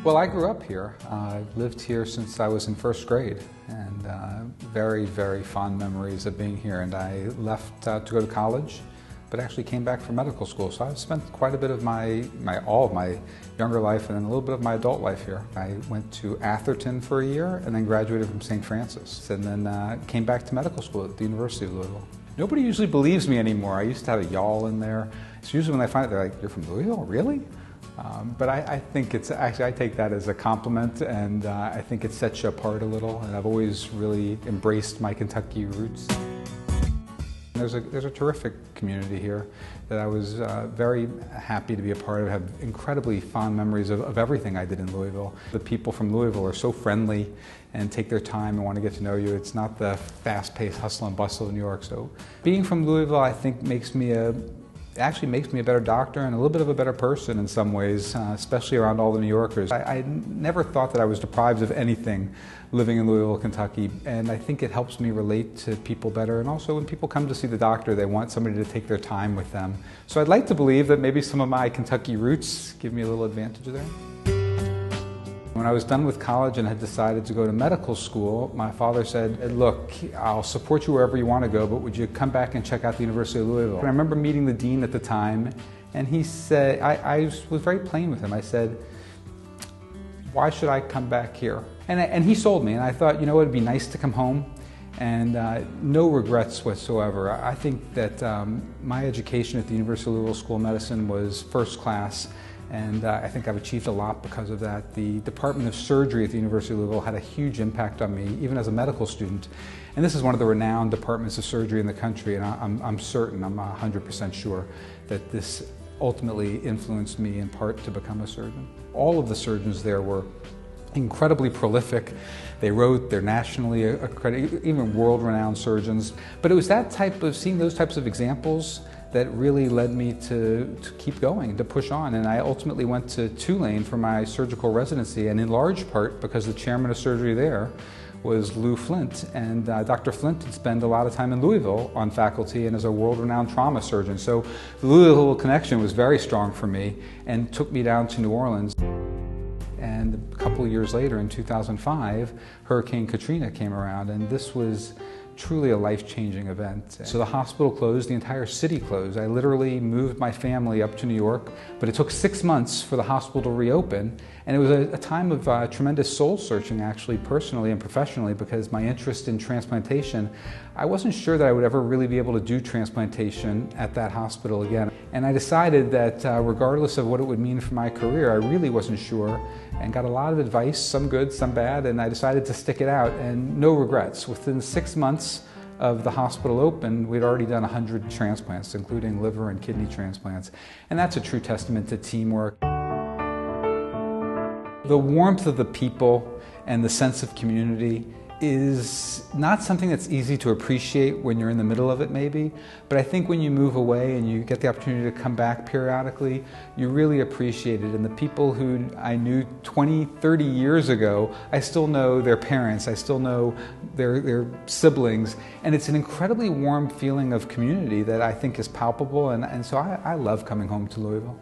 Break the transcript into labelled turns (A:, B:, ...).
A: Well, I grew up here. I've lived here since I was in first grade, and very, very fond memories of being here. And I left to go to college, but actually came back for medical school. So I've spent quite a bit of all of my younger life and then a little bit of my adult life here. I went to Atherton for a year and then graduated from St. Francis, and then came back to medical school at the University of Louisville. Nobody usually believes me anymore. I used to have a y'all in there. It's usually when they find it, they're like, "You're from Louisville, really?" But I think it's actually, I take that as a compliment, and I think it sets you apart a little, and I've always really embraced my Kentucky roots. There's a terrific community here that I was very happy to be a part of. I have incredibly fond memories of everything I did in Louisville. The people from Louisville are so friendly and take their time and want to get to know you. It's not the fast-paced hustle and bustle of New York. So being from Louisville, I think actually makes me a better doctor and a little bit of a better person in some ways, especially around all the New Yorkers. I never thought that I was deprived of anything living in Louisville, Kentucky, and I think it helps me relate to people better. And also when people come to see the doctor, they want somebody to take their time with them. So I'd like to believe that maybe some of my Kentucky roots give me a little advantage there. When I was done with college and had decided to go to medical school, my father said, "Look, I'll support you wherever you want to go, but would you come back and check out the University of Louisville?" And I remember meeting the dean at the time, and he said, I was very plain with him. I said, "Why should I come back here?" And he sold me, and I thought, you know, it'd be nice to come home, and no regrets whatsoever. I think that my education at the University of Louisville School of Medicine was first class. And I think I've achieved a lot because of that. The Department of Surgery at the University of Louisville had a huge impact on me, even as a medical student. And this is one of the renowned departments of surgery in the country, and I'm certain, I'm 100% sure, that this ultimately influenced me in part to become a surgeon. All of the surgeons there were incredibly prolific. They're nationally accredited, even world-renowned surgeons. But it was that type of, seeing those types of examples that really led me to keep going, to push on. And I ultimately went to Tulane for my surgical residency, and in large part because the chairman of surgery there was Lou Flint. And Dr. Flint had spent a lot of time in Louisville on faculty and as a world-renowned trauma surgeon. So the Louisville connection was very strong for me and took me down to New Orleans. And a couple of years later, in 2005, Hurricane Katrina came around, and this was truly a life-changing event. So the hospital closed, the entire city closed. I literally moved my family up to New York, but it took 6 months for the hospital to reopen. And it was a time of tremendous soul-searching, actually, personally and professionally, because my interest in transplantation, I wasn't sure that I would ever really be able to do transplantation at that hospital again. And I decided that regardless of what it would mean for my career, I really wasn't sure, and got a lot of advice, some good, some bad, and I decided to stick it out, and no regrets. Within 6 months of the hospital open, we'd already done 100 transplants, including liver and kidney transplants. And that's a true testament to teamwork. The warmth of the people and the sense of community is not something that's easy to appreciate when you're in the middle of it, maybe, but I think when you move away and you get the opportunity to come back periodically, you really appreciate it. And the people who I knew 20, 30 years ago, I still know their parents, I still know their siblings, and it's an incredibly warm feeling of community that I think is palpable, and so I love coming home to Louisville.